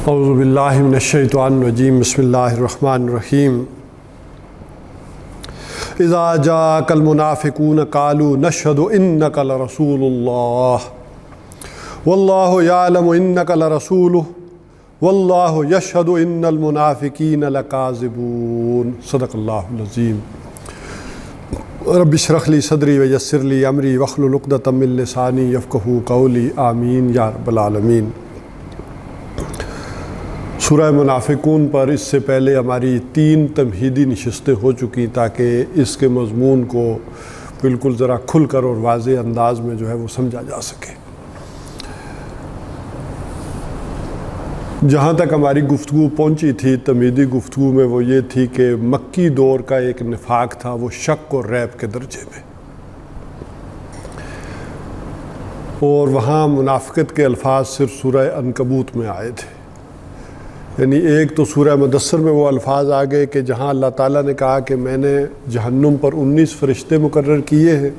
اعوذ باللہ من الشیطان الرجیم بسم اللہ الرحمن الرحیم اذا جاءک المنافقون قالوا نشہد انک لرسول اللہ واللہ یعلم انک لرسولہ واللہ یشہد ان المنافقین لکاذبون صدق اللہ العظیم۔ رب اشرح لی صدری ویسر لی امری واحلل عقدۃ من لسانی یفقہوا قولی آمین یا رب العالمین۔ سورہ منافقون پر اس سے پہلے ہماری 3 تمہیدی نشستیں ہو چکی تاکہ اس کے مضمون کو بالکل ذرا کھل کر اور واضح انداز میں جو ہے وہ سمجھا جا سکے۔ جہاں تک ہماری گفتگو پہنچی تھی تمہیدی گفتگو میں وہ یہ تھی کہ مکی دور کا ایک نفاق تھا، وہ شک اور ریب کے درجے میں، اور وہاں منافقت کے الفاظ صرف سورہ عنکبوت میں آئے تھے۔ یعنی ایک تو سورہ مدثر میں وہ الفاظ آ گئے کہ جہاں اللہ تعالیٰ نے کہا کہ میں نے جہنم پر 19 فرشتے مقرر کیے ہیں،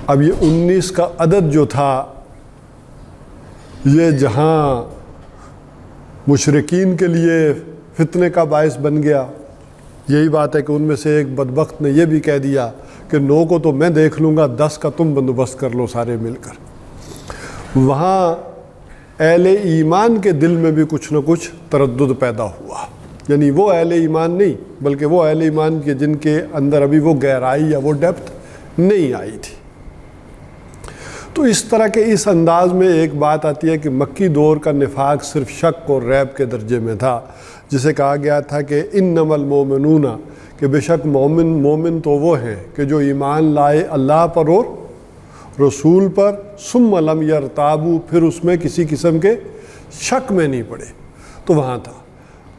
اب یہ 19 کا عدد جو تھا یہ جہاں مشرکین کے لیے فتنے کا باعث بن گیا، یہی بات ہے کہ ان میں سے ایک بدبخت نے یہ بھی کہہ دیا کہ 9 کو تو میں دیکھ لوں گا، 10 کا تم بندوبست کر لو سارے مل کر۔ وہاں اہل ایمان کے دل میں بھی کچھ نہ کچھ تردد پیدا ہوا، یعنی وہ اہل ایمان نہیں بلکہ وہ اہل ایمان کے جن کے اندر ابھی وہ گہرائی یا وہ ڈیپتھ نہیں آئی تھی۔ تو اس طرح کے اس انداز میں ایک بات آتی ہے کہ مکی دور کا نفاق صرف شک اور ریب کے درجے میں تھا، جسے کہا گیا تھا کہ انما المؤمنون، کہ بے شک مومن تو وہ ہیں کہ جو ایمان لائے اللہ پر اور رسول پر، ثم لم یرتابوا، پھر اس میں کسی قسم کے شک میں نہیں پڑے۔ تو وہاں تھا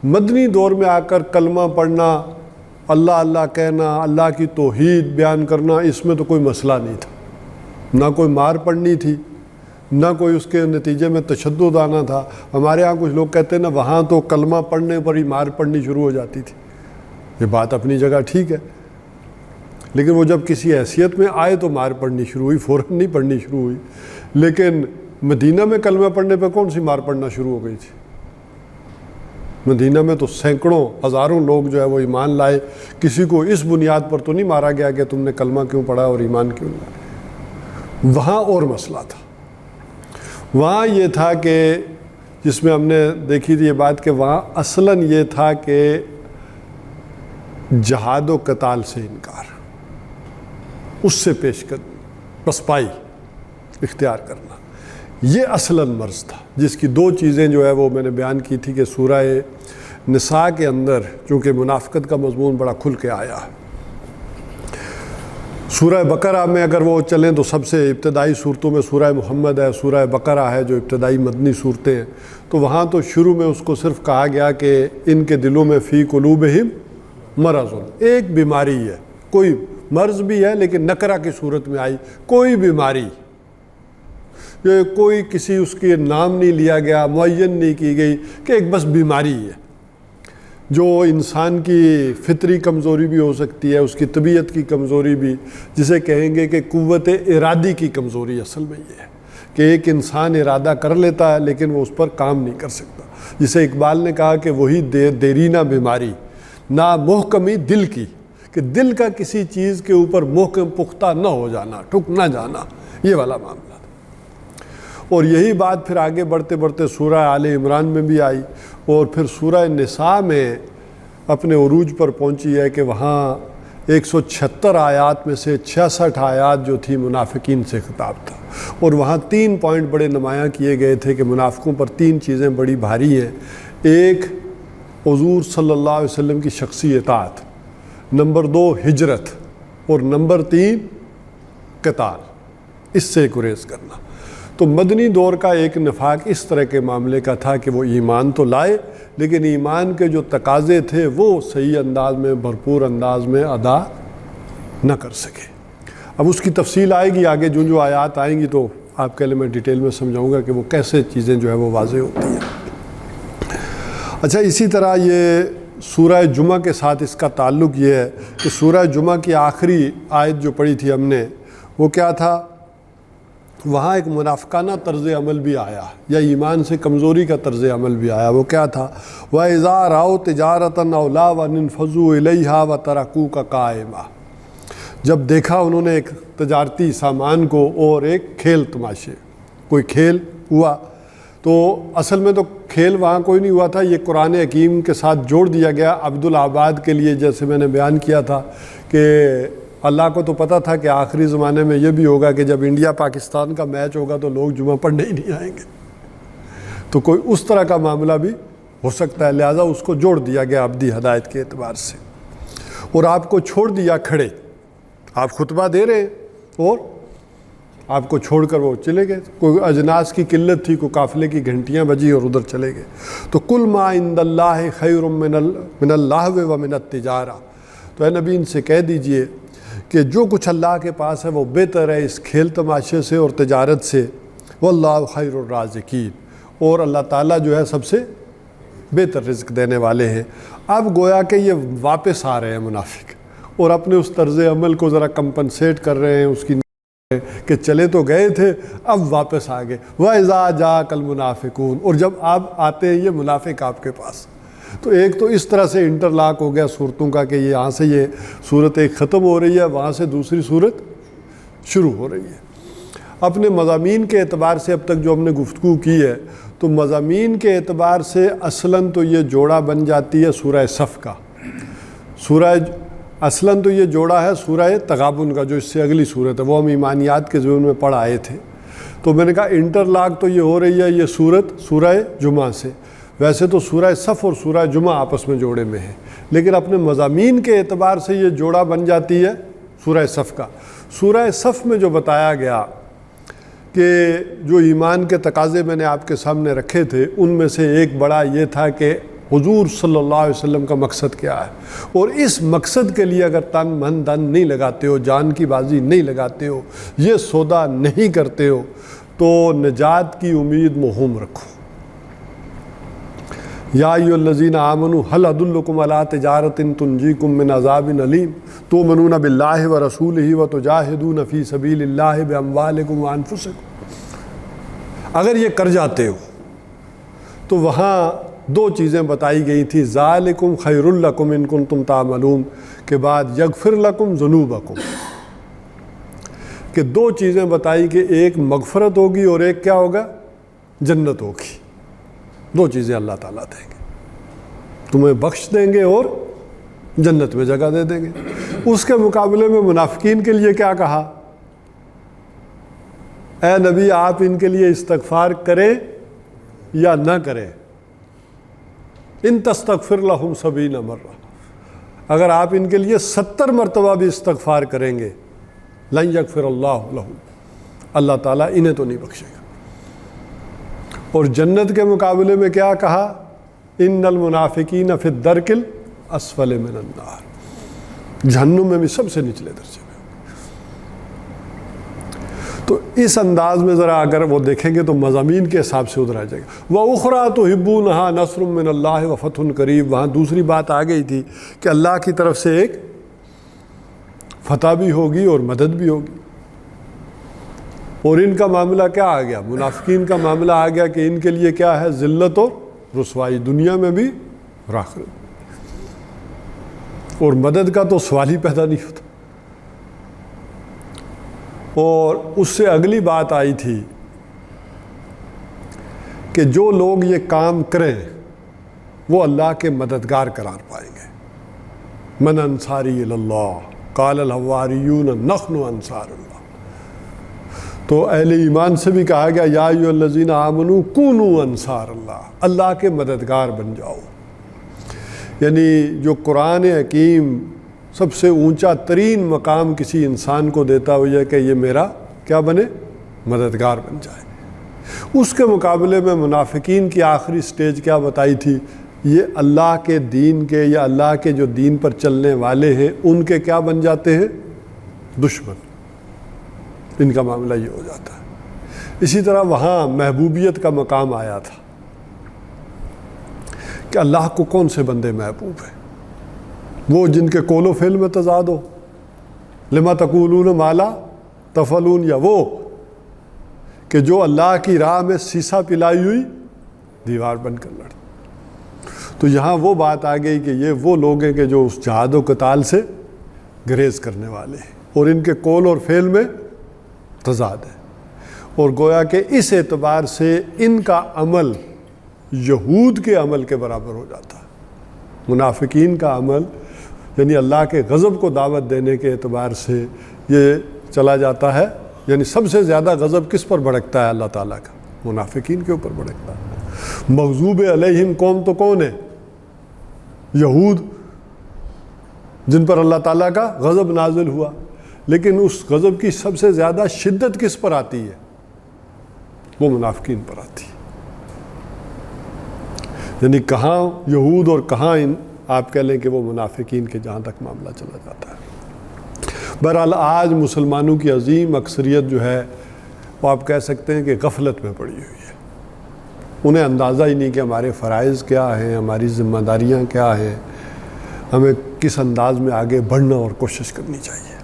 مدنی دور میں آ کر کلمہ پڑھنا، اللہ اللہ کہنا، اللہ کی توحید بیان کرنا، اس میں تو کوئی مسئلہ نہیں تھا، نہ کوئی مار پڑنی تھی، نہ کوئی اس کے نتیجے میں تشدد آنا تھا۔ ہمارے ہاں کچھ لوگ کہتے ہیں نا وہاں تو کلمہ پڑھنے پر ہی مار پڑنی شروع ہو جاتی تھی۔ یہ بات اپنی جگہ ٹھیک ہے، لیکن وہ جب کسی حیثیت میں آئے تو مار پڑنی شروع ہوئی، فوراً نہیں پڑھنی شروع ہوئی۔ لیکن مدینہ میں کلمہ پڑھنے پہ کون سی مار پڑنا شروع ہو گئی تھی؟ مدینہ میں تو سینکڑوں ہزاروں لوگ جو ہے وہ ایمان لائے، کسی کو اس بنیاد پر تو نہیں مارا گیا کہ تم نے کلمہ کیوں پڑھا اور ایمان کیوں لائے۔ وہاں اور مسئلہ تھا، وہاں یہ تھا کہ جس میں ہم نے دیکھی تھی یہ بات کہ وہاں اصلاً یہ تھا کہ جہاد و قتال سے انکار، اس سے پیش قدمی، پسپائی اختیار کرنا، یہ اصلاً مرض تھا، جس کی 2 چیزیں جو ہے وہ میں نے بیان کی تھی کہ سورہ نساء کے اندر چونکہ منافقت کا مضمون بڑا کھل کے آیا ہے۔ سورہ بقرہ میں اگر وہ چلیں تو سب سے ابتدائی صورتوں میں سورہ محمد ہے، سورہ بقرہ ہے جو ابتدائی مدنی صورتیں ہیں، تو وہاں تو شروع میں اس کو صرف کہا گیا کہ ان کے دلوں میں فی قلوبہم مرض، ایک بیماری ہے، کوئی مرض بھی ہے لیکن نکرہ کی صورت میں آئی، کوئی بیماری، یہ کوئی کسی اس کے نام نہیں لیا گیا، معین نہیں کی گئی کہ ایک بس بیماری ہے جو انسان کی فطری کمزوری بھی ہو سکتی ہے، اس کی طبیعت کی کمزوری بھی، جسے کہیں گے کہ قوت ارادی کی کمزوری اصل میں یہ ہے کہ ایک انسان ارادہ کر لیتا ہے لیکن وہ اس پر کام نہیں کر سکتا، جسے اقبال نے کہا کہ وہی دیرینہ بیماری نا محکمی دل کی، کہ دل کا کسی چیز کے اوپر محکم پختہ نہ ہو جانا، ٹک نہ جانا، یہ والا معاملہ تھا۔ اور یہی بات پھر آگے بڑھتے بڑھتے سورہ آل عمران میں بھی آئی، اور پھر سورہ نساء میں اپنے عروج پر پہنچی ہے کہ وہاں 176 آیات میں سے 66 آیات جو تھی منافقین سے خطاب تھا، اور وہاں 3 پوائنٹ بڑے نمایاں کیے گئے تھے کہ منافقوں پر 3 چیزیں بڑی بھاری ہیں۔ ایک، حضور صلی اللہ علیہ وسلم کی شخصی اطاعت، نمبر 2 ہجرت، اور نمبر 3 قتال، اس سے گریز کرنا۔ تو مدنی دور کا ایک نفاق اس طرح کے معاملے کا تھا کہ وہ ایمان تو لائے لیکن ایمان کے جو تقاضے تھے وہ صحیح انداز میں، بھرپور انداز میں ادا نہ کر سکے۔ اب اس کی تفصیل آئے گی آگے، جو آیات آئیں گی تو آپ کے لیے میں ڈیٹیل میں سمجھاؤں گا کہ وہ کیسے چیزیں جو ہے وہ واضح ہوتی ہیں۔ اچھا، اسی طرح یہ سورہ جمعہ کے ساتھ اس کا تعلق یہ ہے کہ سورہ جمعہ کی آخری آیت جو پڑھی تھی ہم نے وہ کیا تھا وہاں ایک منافقانہ طرز عمل بھی آیا یا ایمان سے کمزوری کا طرز عمل بھی آیا. وہ کیا تھا؟ وَإِذَا رَأَوْا تِجَارَةً أَوْ لَهْوًا انفضوا إِلَيْهَا وَتَرَكُوكَ قَائِمًا. جب دیکھا انہوں نے ایک تجارتی سامان کو اور ایک کھیل تماشے، کوئی کھیل ہوا، تو اصل میں تو کھیل وہاں کوئی نہیں ہوا تھا، یہ قرآن حکیم کے ساتھ جوڑ دیا گیا عبدالآباد کے لیے. جیسے میں نے بیان کیا تھا کہ اللہ کو تو پتہ تھا کہ آخری زمانے میں یہ بھی ہوگا کہ جب انڈیا پاکستان کا میچ ہوگا تو لوگ جمعہ پڑھنے ہی نہیں آئیں گے، تو کوئی اس طرح کا معاملہ بھی ہو سکتا ہے، لہٰذا اس کو جوڑ دیا گیا ابدی ہدایت کے اعتبار سے. اور آپ کو چھوڑ دیا کھڑے، آپ خطبہ دے رہے ہیں اور آپ کو چھوڑ کر وہ چلے گئے. کوئی اجناس کی قلت تھی، کوئی قافلے کی گھنٹیاں بجی اور ادھر چلے گئے. تو کل ما عند اللہ خیر من اللہو و من التجارہ. تو اے نبی ان سے کہہ دیجئے کہ جو کچھ اللہ کے پاس ہے وہ بہتر ہے اس کھیل تماشے سے اور تجارت سے. واللہ خیر الرازقین، اور اللہ تعالیٰ جو ہے سب سے بہتر رزق دینے والے ہیں. اب گویا کہ یہ واپس آ رہے ہیں منافق اور اپنے اس طرز عمل کو ذرا کمپنسیٹ کر رہے ہیں اس کی کہ چلے تو گئے تھے اب واپس آ گئے. وَإِذَا جَاءَكَ الْمُنَافِقُونَ، اور جب آپ آتے ہیں یہ منافق آپ کے پاس. تو ایک تو اس طرح سے انٹرلاک ہو گیا صورتوں کا کہ یہاں سے یہ صورت ایک ختم ہو رہی ہے، وہاں سے دوسری صورت شروع ہو رہی ہے. اپنے مضامین کے اعتبار سے اب تک جو ہم نے گفتگو کی ہے، تو مضامین کے اعتبار سے اصلاً تو یہ جوڑا بن جاتی ہے سورہ صف کا. اصلاً تو یہ جوڑا ہے سورہ تغابن کا جو اس سے اگلی صورت ہے، وہ ہم ایمانیات کے ضمن میں پڑھ آئے تھے. تو میں نے کہا انٹرلاک تو یہ ہو رہی ہے یہ صورت سورہ جمعہ سے. ویسے تو سورہ صف اور سورہ جمعہ آپس میں جوڑے میں ہیں، لیکن اپنے مضامین کے اعتبار سے یہ جوڑا بن جاتی ہے سورہ صف کا. سورہ صف میں جو بتایا گیا کہ جو ایمان کے تقاضے میں نے آپ کے سامنے رکھے تھے، ان میں سے ایک بڑا یہ تھا کہ حضور صلی اللہ علیہ وسلم کا مقصد کیا ہے، اور اس مقصد کے لیے اگر تن من دھن نہیں لگاتے ہو، جان کی بازی نہیں لگاتے ہو، یہ سودا نہیں کرتے ہو، تو نجات کی امید محوم رکھو. یا ایھا الذین آمنوا هل ادلکم علی تجارۃ تنجیکم من عذاب علیم تؤمنون باللہ ورسولہ وتجاہدون فی سبیل اللہ باموالکم وانفسکم. اگر یہ کر جاتے ہو تو وہاں دو چیزیں بتائی گئی تھی، ذالکم خیر لکم ان کنتم تعملون کے بعد یغفر لکم ذنوبکم، کہ دو چیزیں بتائی کہ ایک مغفرت ہوگی اور ایک کیا ہوگا؟ جنت ہوگی. دو چیزیں اللہ تعالیٰ دیں گے، تمہیں بخش دیں گے اور جنت میں جگہ دے دیں گے. اس کے مقابلے میں منافقین کے لیے کیا کہا؟ اے نبی آپ ان کے لیے استغفار کریں یا نہ کریں، ان تستغفر لہم 70 مرہ، اگر آپ ان کے لیے 70 مرتبہ بھی استغفار کریں گے، لن یغفر اللہ لہم، اللہ تعالیٰ انہیں تو نہیں بخشے گا. اور جنت کے مقابلے میں کیا کہا؟ ان المنافقین فی الدرک الاسفل من النار، جہنم میں بھی سب سے نچلے درجے میں. تو اس انداز میں ذرا اگر وہ دیکھیں گے تو مضامین کے حساب سے ادھر آ جائے گا. وَأُخْرَىٰ تُحِبُّونَهَا نَصْرٌ مِّنَ اللَّهِ وَفَتْحٌ قَرِیب. وہاں دوسری بات آ گئی تھی کہ اللہ کی طرف سے ایک فتح بھی ہوگی اور مدد بھی ہوگی. اور ان کا معاملہ کیا آ گیا؟ منافقین کا معاملہ آ گیا کہ ان کے لیے کیا ہے؟ ذلت اور رسوائی، دنیا میں بھی اور آخرت میں. اور مدد کا تو سوال ہی پیدا نہیں ہوتا. اور اس سے اگلی بات آئی تھی کہ جو لوگ یہ کام کریں وہ اللہ کے مددگار قرار پائیں گے. من انصاری اللہ قال الحواریون نحن انصار اللہ. تو اہل ایمان سے بھی کہا گیا یا ایھا الذین آمنوا کونوا انصار اللہ، اللہ کے مددگار بن جاؤ. یعنی جو قرآن حکیم سب سے اونچا ترین مقام کسی انسان کو دیتا ہو یہ کہ یہ میرا کیا بنے؟ مددگار بن جائے. اس کے مقابلے میں منافقین کی آخری سٹیج کیا بتائی تھی؟ یہ اللہ کے دین کے یا اللہ کے جو دین پر چلنے والے ہیں ان کے کیا بن جاتے ہیں؟ دشمن. ان کا معاملہ یہ ہو جاتا ہے. اسی طرح وہاں محبوبیت کا مقام آیا تھا کہ اللہ کو کون سے بندے محبوب ہیں؟ وہ جن کے قول و فعل میں تضاد ہو، لما تقولون ما لا تفعلون، یا وہ کہ جو اللہ کی راہ میں سیسا پلائی ہوئی دیوار بن کر لڑ. تو یہاں وہ بات آ گئی کہ یہ وہ لوگ ہیں کہ جو اس جہاد و قتال سے گریز کرنے والے ہیں اور ان کے قول اور فعل میں تضاد ہے. اور گویا کہ اس اعتبار سے ان کا عمل یہود کے عمل کے برابر ہو جاتا ہے. منافقین کا عمل یعنی اللہ کے غضب کو دعوت دینے کے اعتبار سے یہ چلا جاتا ہے. یعنی سب سے زیادہ غضب کس پر بھڑکتا ہے اللہ تعالیٰ کا؟ منافقین کے اوپر بھڑکتا ہے. مغضوب علیہم قوم تو کون ہے؟ یہود، جن پر اللہ تعالیٰ کا غضب نازل ہوا. لیکن اس غضب کی سب سے زیادہ شدت کس پر آتی ہے؟ وہ منافقین پر آتی ہے. یعنی کہاں یہود اور کہاں آپ کہہ لیں کہ وہ منافقین کے جہاں تک معاملہ چلا جاتا ہے. بہرحال آج مسلمانوں کی عظیم اکثریت جو ہے وہ آپ کہہ سکتے ہیں کہ غفلت میں پڑی ہوئی ہے. انہیں اندازہ ہی نہیں کہ ہمارے فرائض کیا ہیں، ہماری ذمہ داریاں کیا ہیں، ہمیں کس انداز میں آگے بڑھنا اور کوشش کرنی چاہیے.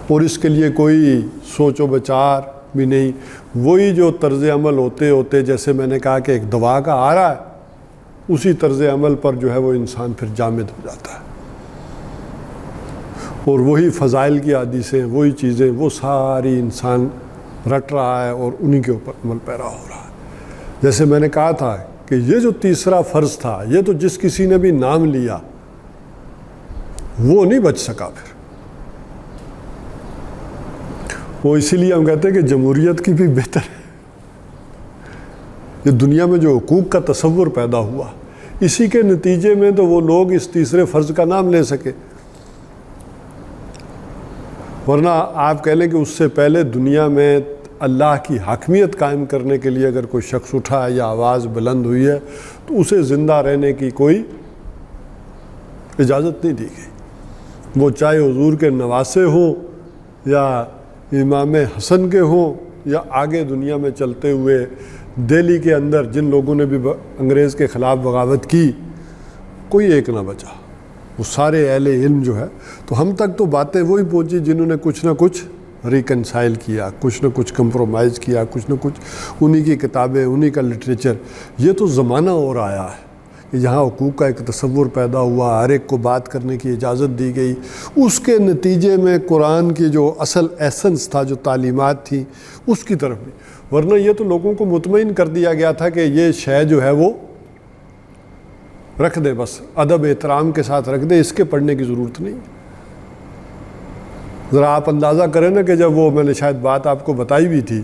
اور اس کے لیے کوئی سوچ و بچار بھی نہیں. وہی جو طرز عمل ہوتے ہوتے، جیسے میں نے کہا کہ ایک دوا کا آ رہا ہے، اسی طرز عمل پر جو ہے وہ انسان پھر جامد ہو جاتا ہے. اور وہی فضائل کی حدیثیں، وہی چیزیں، وہ ساری انسان رٹ رہا ہے اور انہی کے اوپر عمل پیرا ہو رہا ہے. جیسے میں نے کہا تھا کہ یہ جو تیسرا فرض تھا، یہ تو جس کسی نے بھی نام لیا وہ نہیں بچ سکا. پھر وہ اسی لیے ہم کہتے ہیں کہ جمہوریت کی بھی بہتر ہے. یہ دنیا میں جو حقوق کا تصور پیدا ہوا، اسی کے نتیجے میں تو وہ لوگ اس تیسرے فرض کا نام لے سکے. ورنہ آپ کہہ لیں کہ اس سے پہلے دنیا میں اللہ کی حاکمیت قائم کرنے کے لیے اگر کوئی شخص اٹھا ہے یا آواز بلند ہوئی ہے تو اسے زندہ رہنے کی کوئی اجازت نہیں دی گئی. وہ چاہے حضور کے نواسے ہوں یا امام حسن کے ہوں یا آگے دنیا میں چلتے ہوئے دہلی کے اندر جن لوگوں نے بھی انگریز کے خلاف بغاوت کی، کوئی ایک نہ بچا. وہ سارے اہل علم جو ہے، تو ہم تک تو باتیں وہی پہنچی جنہوں نے کچھ نہ کچھ ریکنسائل کیا، کچھ نہ کچھ کمپرومائز کیا، کچھ نہ کچھ انہی کی کتابیں، انہی کا لٹریچر. یہ تو زمانہ اور آیا ہے کہ جہاں حقوق کا ایک تصور پیدا ہوا، ہر ایک کو بات کرنے کی اجازت دی گئی. اس کے نتیجے میں قرآن کی جو اصل ایسنس تھا، جو تعلیمات تھیں، اس کی طرف بھی. ورنہ یہ تو لوگوں کو مطمئن کر دیا گیا تھا کہ یہ شے جو ہے وہ رکھ دے، بس ادب احترام کے ساتھ رکھ دے، اس کے پڑھنے کی ضرورت نہیں. ذرا آپ اندازہ کریں نا کہ جب وہ، میں نے شاید بات آپ کو بتائی بھی تھی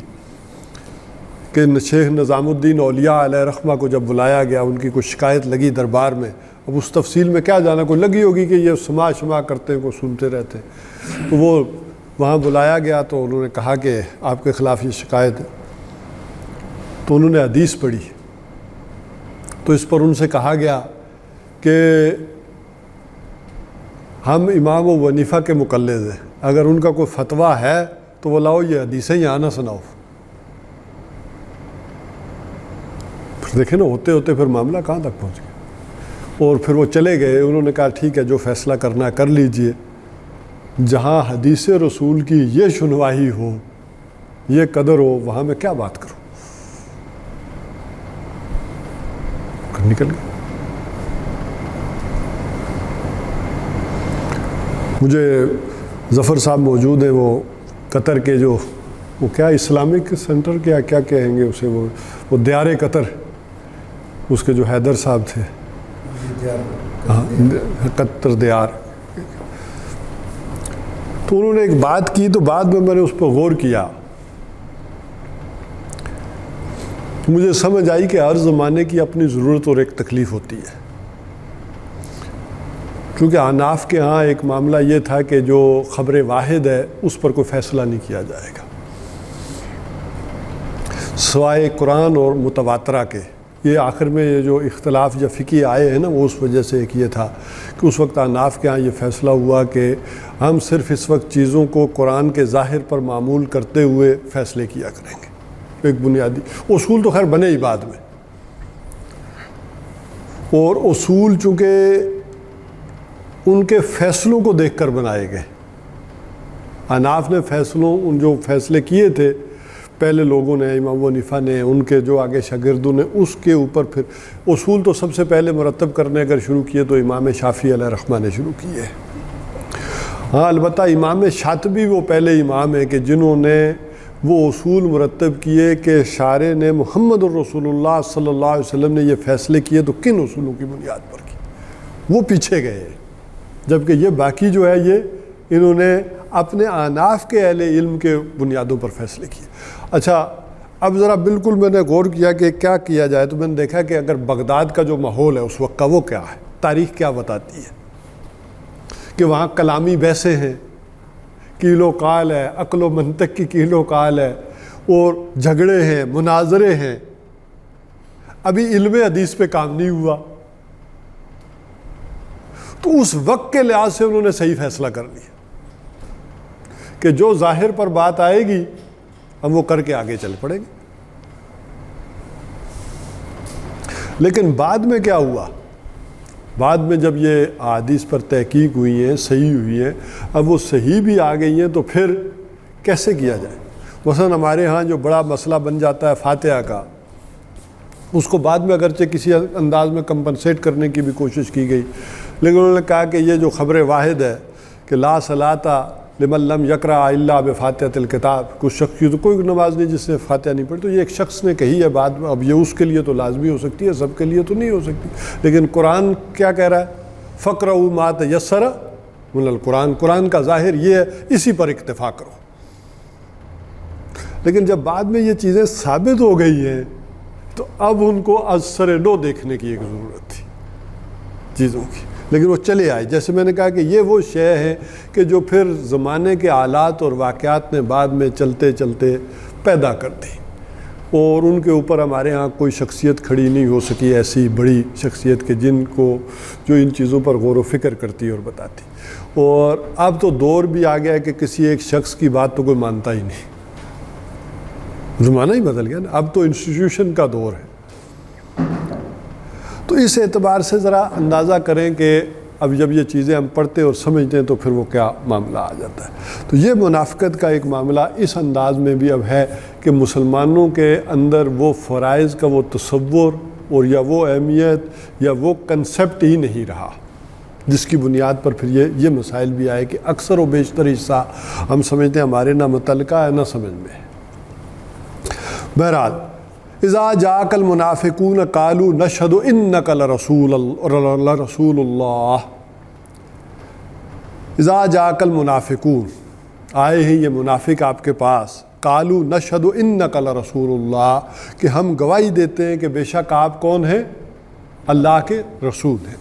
کہ شیخ نظام الدین اولیاء علیہ رحمہ کو جب بلایا گیا، ان کی کچھ شکایت لگی دربار میں. اب اس تفصیل میں کیا جانا، کوئی لگی ہوگی کہ یہ سما کرتے ہیں، کو سنتے رہتے ہیں. تو وہ وہاں بلایا گیا تو انہوں نے کہا کہ آپ کے خلاف یہ شکایت ہے. تو انہوں نے حدیث پڑھی. تو اس پر ان سے کہا گیا کہ ہم امام ابو حنیفہ کے مقلد ہیں، اگر ان کا کوئی فتویٰ ہے تو وہ لاؤ، یہ حدیثیں یہاں نہ سناؤ. پھر دیکھیں نا، ہوتے ہوتے پھر معاملہ کہاں تک پہنچ گیا. اور پھر وہ چلے گئے. انہوں نے کہا ٹھیک ہے، جو فیصلہ کرنا ہے کر لیجئے. جہاں حدیث رسول کی یہ شنوائی ہو، یہ قدر ہو، وہاں میں کیا بات کروں. نکل گئے. مجھے ظفر صاحب موجود ہیں، وہ قطر کے جو، وہ کیا اسلامک سینٹر کیا کہیں گے اسے، وہ دیار قطر، اس کے جو حیدر صاحب تھے، ہاں قطر دیار. تو انہوں نے ایک بات کی، تو بعد میں نے اس پر غور کیا. مجھے سمجھ آئی کہ ہر زمانے کی اپنی ضرورت اور ایک تکلیف ہوتی ہے. کیونکہ احناف کے ہاں ایک معاملہ یہ تھا کہ جو خبر واحد ہے اس پر کوئی فیصلہ نہیں کیا جائے گا سوائے قرآن اور متواترہ کے. یہ آخر میں یہ جو اختلاف جو فقہی آئے ہیں نا، وہ اس وجہ سے ایک یہ تھا کہ اس وقت احناف کے ہاں یہ فیصلہ ہوا کہ ہم صرف اس وقت چیزوں کو قرآن کے ظاہر پر معمول کرتے ہوئے فیصلے کیا کریں گے. ایک بنیادی اصول تو خیر بنے ہی بعد میں، اور اصول چونکہ ان کے فیصلوں کو دیکھ کر بنائے گئے. احناف نے فیصلوں، ان جو فیصلے کیے تھے پہلے لوگوں نے امام ابو حنیفہ نے ان کے جو آگے شاگردوں نے اس کے اوپر پھر اصول تو سب سے پہلے مرتب کرنے اگر شروع کیے تو امام شافعی علیہ رحمہ نے شروع کیے. ہاں البتہ امام شاطبی وہ پہلے امام ہیں کہ جنہوں نے وہ اصول مرتب کیے کہ شارع نے محمد الرسول اللہ صلی اللہ علیہ وسلم نے یہ فیصلے کیے تو کن اصولوں کی بنیاد پر کی، وہ پیچھے گئے ہیں. جبکہ یہ باقی جو ہے یہ انہوں نے اپنے آناف کے اہل علم کے بنیادوں پر فیصلے کیے. اچھا اب ذرا بالکل میں نے غور کیا کہ کیا کیا جائے تو میں نے دیکھا کہ اگر بغداد کا جو ماحول ہے اس وقت کا وہ کیا ہے، تاریخ کیا بتاتی ہے کہ وہاں کلامی بحثیں ہیں، کیل و قال ہے، عقل و منطق کی کیل و قال ہے، اور جھگڑے ہیں، مناظرے ہیں. ابھی علم حدیث پہ کام نہیں ہوا، تو اس وقت کے لحاظ سے انہوں نے صحیح فیصلہ کر لیا کہ جو ظاہر پر بات آئے گی ہم وہ کر کے آگے چل پڑیں گے. لیکن بعد میں کیا ہوا، بعد میں جب یہ احادیث پر تحقیق ہوئی ہیں، صحیح ہوئی ہیں، اب وہ صحیح بھی آ گئی ہیں تو پھر کیسے کیا جائے. مثلا ہمارے ہاں جو بڑا مسئلہ بن جاتا ہے فاتحہ کا، اس کو بعد میں اگرچہ کسی انداز میں کمپنسیٹ کرنے کی بھی کوشش کی گئی، لیکن انہوں نے کہا کہ یہ جو خبر واحد ہے کہ لا صلاۃ لمن لم یقرأ الا بفاتحۃ الکتاب، کچھ شخص کی تو کوئی نماز نہیں جس نے فاتحہ نہیں پڑھی، تو یہ ایک شخص نے کہی ہے بعد میں. اب یہ اس کے لیے تو لازمی ہو سکتی ہے، سب کے لیے تو نہیں ہو سکتی. لیکن قرآن کیا کہہ رہا ہے، فقرؤوا ما تیسر من القرآن، قرآن کا ظاہر یہ ہے، اسی پر اکتفا کرو. لیکن جب بعد میں یہ چیزیں ثابت ہو گئی ہیں تو اب ان کو از سر نو دیکھنے کی ایک ضرورت تھی چیزوں کی، لیکن وہ چلے آئے. جیسے میں نے کہا کہ یہ وہ شے ہے کہ جو پھر زمانے کے حالات اور واقعات نے بعد میں چلتے چلتے پیدا کر دی، اور ان کے اوپر ہمارے ہاں کوئی شخصیت کھڑی نہیں ہو سکی ایسی بڑی شخصیت کے جن کو جو ان چیزوں پر غور و فکر کرتی اور بتاتی. اور اب تو دور بھی آ گیا ہے کہ کسی ایک شخص کی بات تو کوئی مانتا ہی نہیں، زمانہ ہی بدل گیا نا، اب تو انسٹیٹیوشن کا دور ہے. تو اس اعتبار سے ذرا اندازہ کریں کہ اب جب یہ چیزیں ہم پڑھتے اور سمجھتے ہیں تو پھر وہ کیا معاملہ آ جاتا ہے. تو یہ منافقت کا ایک معاملہ اس انداز میں بھی اب ہے کہ مسلمانوں کے اندر وہ فرائض کا وہ تصور اور یا وہ اہمیت یا وہ کنسپٹ ہی نہیں رہا، جس کی بنیاد پر پھر یہ مسائل بھی آئے کہ اکثر و بیشتر حصہ ہم سمجھتے ہیں ہمارے نہ متعلقہ ہے نہ سمجھ میں ہے. بہرحال اذا جاءک المنافقون قالوا نشهد انک لرسول اللہ، اذا جاءک المنافقون، آئے ہیں یہ منافق آپ کے پاس، قالوا نشهد انک لرسول اللہ، کہ ہم گواہی دیتے ہیں کہ بے شک آپ کون ہیں، اللہ کے رسول ہیں.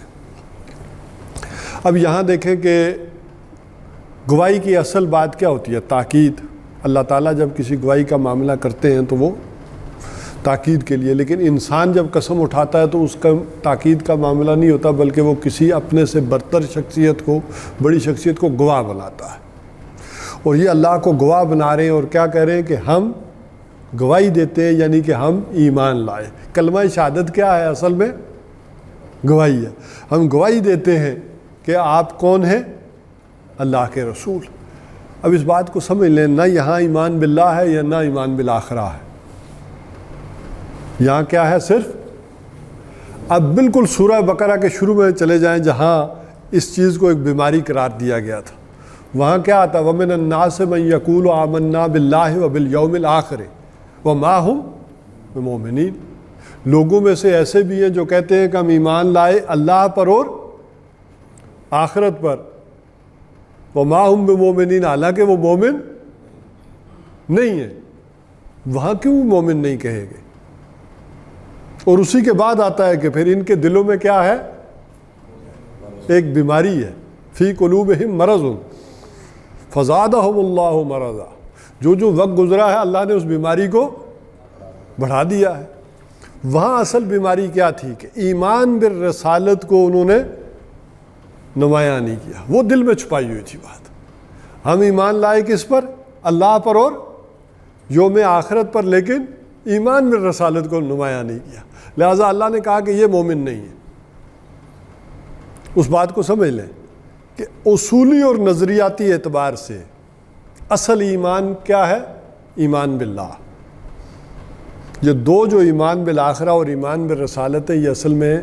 اب یہاں دیکھیں کہ گواہی کی اصل بات کیا ہوتی ہے، تاکید. اللہ تعالیٰ جب کسی گواہی کا معاملہ کرتے ہیں تو وہ تاکید کے لیے، لیکن انسان جب قسم اٹھاتا ہے تو اس کا تاکید کا معاملہ نہیں ہوتا، بلکہ وہ کسی اپنے سے برتر شخصیت کو، بڑی شخصیت کو گواہ بناتا ہے. اور یہ اللہ کو گواہ بنا رہے ہیں اور کیا کہہ رہے ہیں کہ ہم گواہی دیتے ہیں، یعنی کہ ہم ایمان لائے. کلمہ شہادت کیا ہے، اصل میں گواہی ہے. ہم گواہی دیتے ہیں کہ آپ کون ہیں، اللہ کے رسول. اب اس بات کو سمجھ لیں، نہ یہاں ایمان باللہ ہے یا نہ ایمان بالآخرہ ہے، یہاں کیا ہے صرف. اب بالکل سورہ بقرہ کے شروع میں چلے جائیں جہاں اس چیز کو ایک بیماری قرار دیا گیا تھا، وہاں کیا آتا، وَمِنَ النَّاسِ مَن يَقُولُ آمَنَّا بِاللَّهِ وَبِالْيَوْمِ الْآخِرِ وَمَا هُمْ بِمُؤْمِنِينَ. لوگوں میں سے ایسے بھی ہیں جو کہتے ہیں کہ ہم ایمان لائے اللہ پر اور آخرت پر، وَمَا هُمْ بِمُؤْمِنِينَ، حالانکہ وہ مومن نہیں ہیں. وہاں کیوں مومن نہیں کہے گے؟ اور اسی کے بعد آتا ہے کہ پھر ان کے دلوں میں کیا ہے، ایک بیماری ہے، فی قلوبہم مرض فزادہم اللہ مرضا. جو وقت گزرا ہے اللہ نے اس بیماری کو بڑھا دیا ہے. وہاں اصل بیماری کیا تھی کہ ایمان بالرسالت کو انہوں نے نمایاں نہیں کیا، وہ دل میں چھپائی ہوئی تھی بات. ہم ایمان لائے کس پر، اللہ پر اور یوم آخرت پر، لیکن ایمان بالرسالت کو نمایاں نہیں کیا. لہٰذا اللہ نے کہا کہ یہ مومن نہیں ہے. اس بات کو سمجھ لیں کہ اصولی اور نظریاتی اعتبار سے اصل ایمان کیا ہے، ایمان باللہ. یہ دو جو ایمان بالآخرہ اور ایمان بالرسالت ہے، یہ اصل میں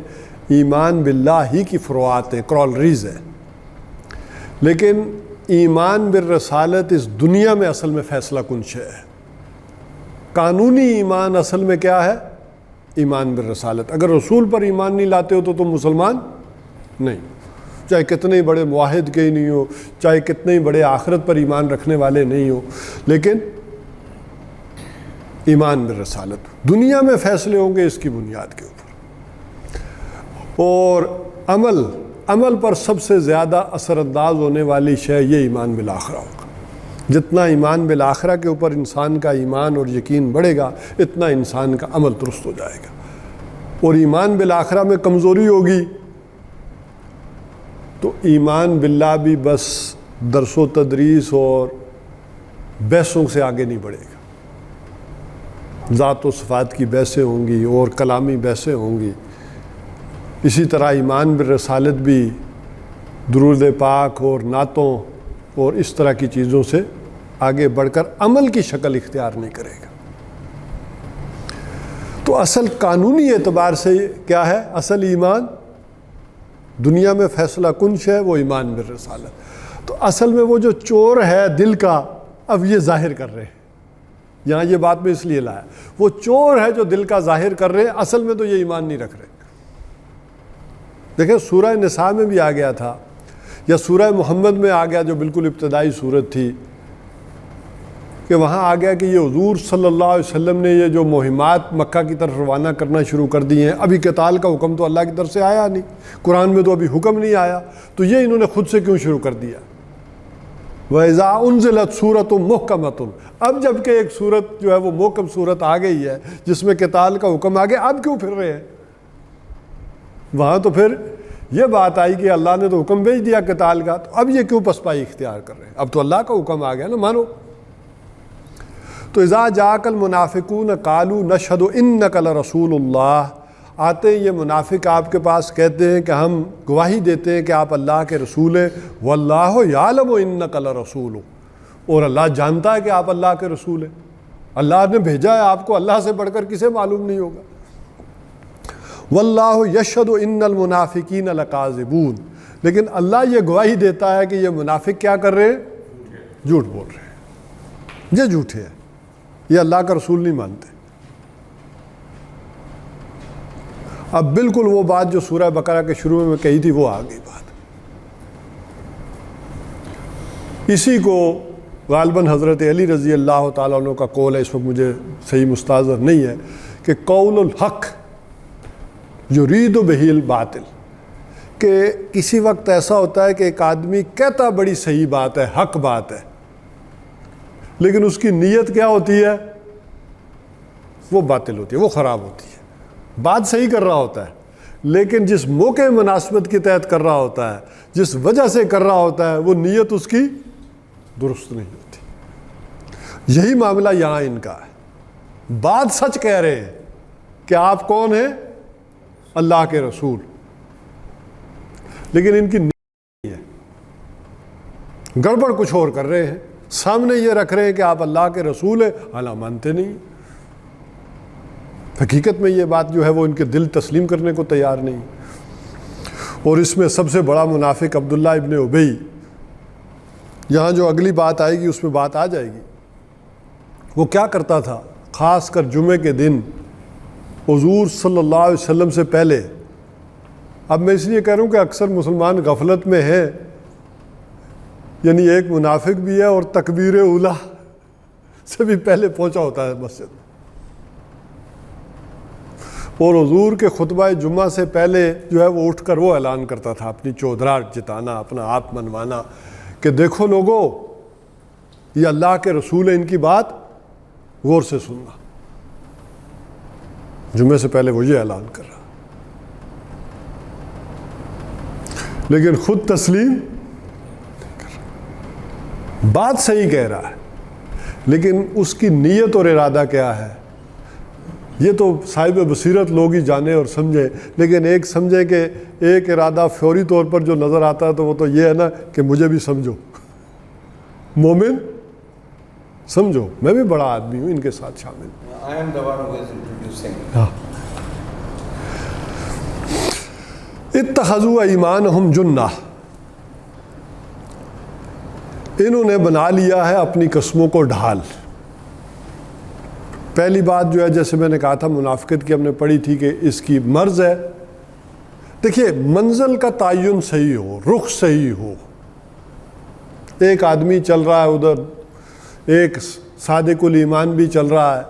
ایمان باللہ ہی کی فروعات ہیں، کرالریز ہیں، لیکن ایمان بالرسالت اس دنیا میں اصل میں فیصلہ کن شے ہے۔ قانونی ایمان اصل میں کیا ہے؟ ایمان بالرسالت۔ اگر رسول پر ایمان نہیں لاتے ہو تو تم مسلمان نہیں، چاہے کتنے بڑے معاہد کے ہی نہیں ہو، چاہے کتنے بڑے آخرت پر ایمان رکھنے والے نہیں ہو، لیکن ایمان بالرسالت دنیا میں فیصلے ہوں گے اس کی بنیاد کے اوپر۔ اور عمل پر سب سے زیادہ اثر انداز ہونے والی شے یہ ایمان بالآخرہ ہوگا۔ جتنا ایمان بالآخرہ کے اوپر انسان کا ایمان اور یقین بڑھے گا، اتنا انسان کا عمل درست ہو جائے گا۔ اور ایمان بالآخرہ میں کمزوری ہوگی تو ایمان باللہ بھی بس درس و تدریس اور بحثوں سے آگے نہیں بڑھے گا۔ ذات و صفات کی بحثیں ہوں گی اور کلامی بحثیں ہوں گی۔ اسی طرح ایمان بالرسالت بھی درود پاک اور نعتوں اور اس طرح کی چیزوں سے آگے بڑھ کر عمل کی شکل اختیار نہیں کرے گا۔ تو اصل قانونی اعتبار سے کیا ہے؟ اصل ایمان دنیا میں فیصلہ کنش ہے، وہ ایمان بالرسالت۔ تو اصل میں وہ جو چور ہے دل کا، اب یہ ظاہر کر رہے ہیں، یہاں یہ بات میں اس لیے لایا، وہ چور ہے جو دل کا ظاہر کر رہے ہیں، اصل میں تو یہ ایمان نہیں رکھ رہے۔ دیکھیں سورہ نساء میں بھی آ گیا تھا، یا سورہ محمد میں آ گیا جو بالکل ابتدائی صورت تھی، کہ وہاں آ گیا کہ یہ حضور صلی اللہ علیہ وسلم نے یہ جو مہمات مکہ کی طرف روانہ کرنا شروع کر دی ہیں، ابھی قتال کا حکم تو اللہ کی طرف سے آیا نہیں، قرآن میں تو ابھی حکم نہیں آیا، تو یہ انہوں نے خود سے کیوں شروع کر دیا؟ وَإِذَا أُنزِلَتْ سُورَةٌ مُحْكَمَةٌ، اب جب کہ ایک صورت جو ہے وہ محکم صورت آ گئی ہے جس میں قتال کا حکم آ گیا، اب کیوں پھر رہے ہیں؟ وہاں تو پھر یہ بات آئی کہ اللہ نے تو حکم بھیج دیا قتال کا، تو اب یہ کیوں پسپائی اختیار کر رہے ہیں؟ اب تو اللہ کا حکم آ گیا نا، مانو۔ تو اذا جاءک المنافقون قالوا نشهد انک لرسول اللہ، آتے ہیں یہ منافق آپ کے پاس، کہتے ہیں کہ ہم گواہی دیتے ہیں کہ آپ اللہ کے رسول ہیں، واللہ یعلم انک لرسول، اور اللہ جانتا ہے کہ آپ اللہ کے رسول ہیں، اللہ نے بھیجا ہے آپ کو، اللہ سے بڑھ کر کسے معلوم نہیں ہوگا۔ واللہ یشہد ان المنافقین لکاذبون، لیکن اللہ یہ گواہی دیتا ہے کہ یہ منافق کیا کر رہے ہیں؟ جھوٹ بول رہے ہیں، یہ جھوٹے ہیں، یہ اللہ کا رسول نہیں مانتے۔ اب بالکل وہ بات جو سورہ بقرہ کے شروع میں کہی تھی وہ آ گئی بات۔ اسی کو غالباً حضرت علی رضی اللہ تعالیٰ عنہ کا قول ہے، اس وقت مجھے صحیح مستحضر نہیں ہے، کہ قول الحق یرید بہ الباطل، کہ کسی وقت ایسا ہوتا ہے کہ ایک آدمی کہتا بڑی صحیح بات ہے، حق بات ہے، لیکن اس کی نیت کیا ہوتی ہے؟ وہ باطل ہوتی ہے، وہ خراب ہوتی ہے۔ بات صحیح کر رہا ہوتا ہے، لیکن جس موقع مناسبت کے تحت کر رہا ہوتا ہے، جس وجہ سے کر رہا ہوتا ہے، وہ نیت اس کی درست نہیں ہوتی۔ یہی معاملہ یہاں ان کا ہے، بات سچ کہہ رہے ہیں کہ آپ کون ہیں؟ اللہ کے رسول، لیکن ان کی نیت نہیں ہے، گڑبڑ کچھ اور کر رہے ہیں، سامنے یہ رکھ رہے ہیں کہ آپ اللہ کے رسول ہیں، حالانکہ مانتے نہیں۔ حقیقت میں یہ بات جو ہے وہ ان کے دل تسلیم کرنے کو تیار نہیں۔ اور اس میں سب سے بڑا منافق عبداللہ ابن ابی، یہاں جو اگلی بات آئے گی اس میں بات آ جائے گی، وہ کیا کرتا تھا؟ خاص کر جمعے کے دن حضور صلی اللہ علیہ وسلم سے پہلے، اب میں اس لیے کہہ رہا ہوں کہ اکثر مسلمان غفلت میں ہیں، یعنی ایک منافق بھی ہے اور تکبیر اولیٰ سے بھی پہلے پہنچا ہوتا ہے مسجد میں، اور حضور کے خطبہ جمعہ سے پہلے جو ہے وہ اٹھ کر وہ اعلان کرتا تھا، اپنی چودراہٹ جتانا، اپنا آپ منوانا، کہ دیکھو لوگو یہ اللہ کے رسول ہے، ان کی بات غور سے سننا۔ جمعے سے پہلے وہ یہ اعلان کر رہا، لیکن خود تسلیم نہیں کر رہا، بات صحیح کہہ رہا ہے، لیکن اس کی نیت اور ارادہ کیا ہے یہ تو صاحب بصیرت لوگ ہی جانے اور سمجھے، لیکن ایک سمجھے کہ ایک ارادہ فوری طور پر جو نظر آتا ہے تو وہ تو یہ ہے نا کہ مجھے بھی سمجھو۔ مومن سمجھو میں بھی بڑا آدمی ہوں، ان کے ساتھ شامل. I am the one who is introducing. ہاں. اتخذوا ایمانہم جنہ، انہوں نے بنا لیا ہے اپنی قسموں کو ڈھال. پہلی بات جو ہے جیسے میں نے کہا تھا منافقت کی ہم نے پڑھی تھی کہ اس کی مرض ہے. دیکھیے منزل کا تعین صحیح ہو، رخ صحیح ہو. ایک آدمی چل رہا ہے ادھر، ایک صادق الایمان بھی چل رہا ہے،